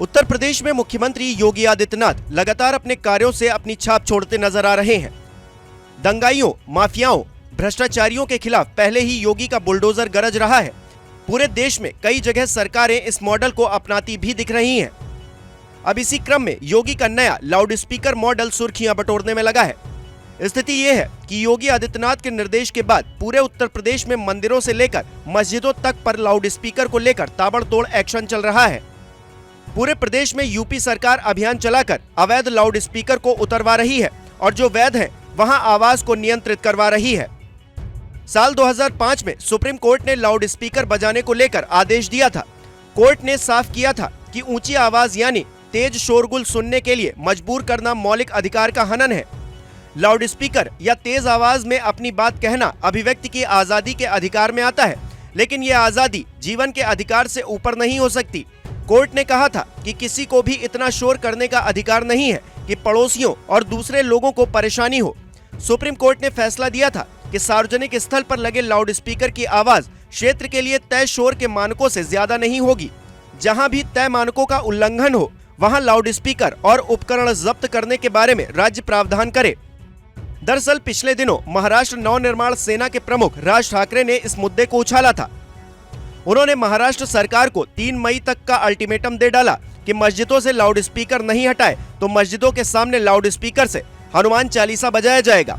उत्तर प्रदेश में मुख्यमंत्री योगी आदित्यनाथ लगातार अपने कार्यों से अपनी छाप छोड़ते नजर आ रहे हैं। दंगाइयों, माफियाओं, भ्रष्टाचारियों के खिलाफ पहले ही योगी का बुलडोजर गरज रहा है। पूरे देश में कई जगह सरकारें इस मॉडल को अपनाती भी दिख रही हैं। अब इसी क्रम में योगी का नया लाउड स्पीकर मॉडल सुर्खियां बटोरने में लगा है। स्थिति यह है कि योगी आदित्यनाथ के निर्देश के बाद पूरे उत्तर प्रदेश में मंदिरों से लेकर मस्जिदों तक पर लाउड स्पीकर को लेकर ताबड़तोड़ एक्शन चल रहा है। पूरे प्रदेश में यूपी सरकार अभियान चलाकर अवैध लाउड स्पीकर को उतरवा रही है और जो वैध है वहां आवाज को नियंत्रित करवा रही है। साल 2005 में सुप्रीम कोर्ट ने लाउड स्पीकर बजाने को लेकर आदेश दिया था। कोर्ट ने साफ किया था कि ऊंची आवाज यानी तेज शोरगुल सुनने के लिए मजबूर करना मौलिक अधिकार का हनन है। लाउड स्पीकर या तेज आवाज में अपनी बात कहना अभिव्यक्ति की आजादी के अधिकार में आता है, लेकिन यह आजादी जीवन के अधिकार से ऊपर नहीं हो सकती। कोर्ट ने कहा था कि किसी को भी इतना शोर करने का अधिकार नहीं है कि पड़ोसियों और दूसरे लोगों को परेशानी हो। सुप्रीम कोर्ट ने फैसला दिया था कि सार्वजनिक स्थल पर लगे लाउड स्पीकर की आवाज क्षेत्र के लिए तय शोर के मानकों से ज्यादा नहीं होगी। जहां भी तय मानकों का उल्लंघन हो वहां लाउड स्पीकर और उपकरण जब्त करने के बारे में राज्य प्रावधान करे। दरअसल पिछले दिनों महाराष्ट्र नवनिर्माण सेना के प्रमुख राज ठाकरे ने इस मुद्दे को उछाला था। उन्होंने महाराष्ट्र सरकार को 3 मई तक का अल्टीमेटम दे डाला कि मस्जिदों से लाउड स्पीकर नहीं हटाए तो मस्जिदों के सामने लाउड स्पीकर से हनुमान चालीसा बजाया जाएगा।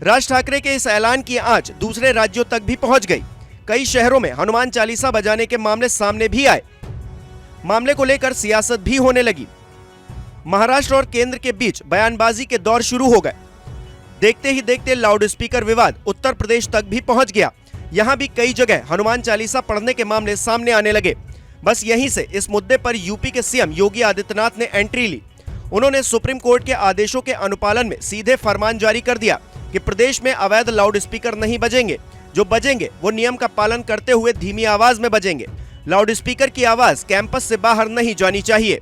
राज ठाकरे के इस ऐलान की आंच दूसरे राज्यों तक भी पहुंच गई। कई शहरों में हनुमान चालीसा बजाने के मामले सामने भी आए। मामले को लेकर सियासत भी होने लगी। महाराष्ट्र और केंद्र के बीच बयानबाजी के दौर शुरू हो गए। देखते ही देखते लाउड स्पीकर विवाद उत्तर प्रदेश तक भी पहुंच गया। यहां भी कई जगह हनुमान चालीसा पढ़ने के मामले सामने आने लगे। बस यहीं से इस मुद्दे पर यूपी के सीएम योगी आदित्यनाथ ने एंट्री ली। उन्होंने सुप्रीम कोर्ट के आदेशों के अनुपालन में सीधे फरमान जारी कर दिया कि प्रदेश में अवैध लाउड स्पीकर नहीं बजेंगे। जो बजेंगे वो नियम का पालन करते हुए धीमी आवाज में बजेंगे। लाउड स्पीकर की आवाज कैंपस से बाहर नहीं जानी चाहिए।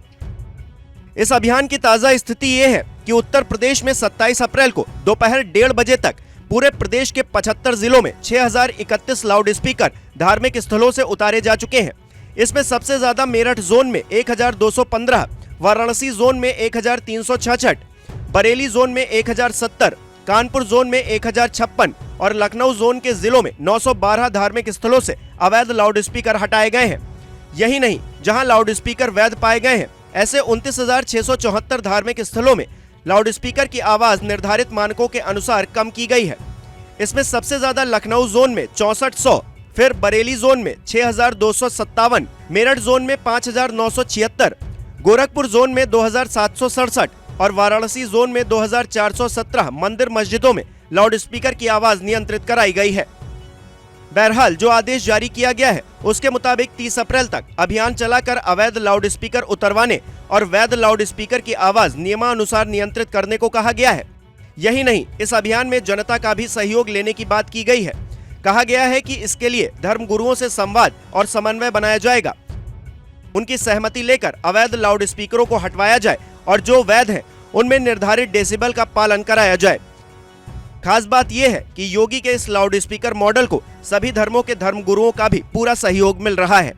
इस अभियान की ताजा स्थिति ये है कि उत्तर प्रदेश में 27 अप्रैल को दोपहर 1:30 बजे तक पूरे प्रदेश के 75 जिलों में 6031 लाउड स्पीकर धार्मिक स्थलों से उतारे जा चुके हैं। इसमें सबसे ज्यादा मेरठ जोन में 1215, वाराणसी जोन में 1366, बरेली जोन में 1070, कानपुर जोन में 1056 और लखनऊ जोन के जिलों में 912 धार्मिक स्थलों से अवैध लाउड स्पीकर हटाए गए हैं। यही नहीं, जहां लाउड स्पीकर वैध पाए गए हैं ऐसे 29,674 धार्मिक स्थलों में लाउड स्पीकर की आवाज निर्धारित मानकों के अनुसार कम की गई है। इसमें सबसे ज्यादा लखनऊ जोन में 6400, फिर बरेली जोन में 6257, मेरठ जोन में 5976, गोरखपुर जोन में 2767 और वाराणसी जोन में 2417 मंदिर मस्जिदों में लाउड स्पीकर की आवाज नियंत्रित कराई गई है। बहरहाल जो आदेश जारी किया गया है उसके मुताबिक 30 अप्रैल तक अभियान चलाकर अवैध लाउड स्पीकर उतरवाने और वैध लाउड स्पीकर की आवाज नियमानुसार नियंत्रित करने को कहा गया है। यही नहीं, इस अभियान में जनता का भी सहयोग लेने की बात की गई है। कहा गया है कि इसके लिए धर्म गुरुओं से संवाद और समन्वय बनाया जाएगा। उनकी सहमति लेकर अवैध लाउड स्पीकरों को हटवाया जाए और जो वैध है उनमें निर्धारित डेसिबल का पालन कराया जाए। खास बात यह है कि योगी के इस लाउड स्पीकर मॉडल को सभी धर्मों के धर्म गुरुओं का भी पूरा सहयोग मिल रहा है।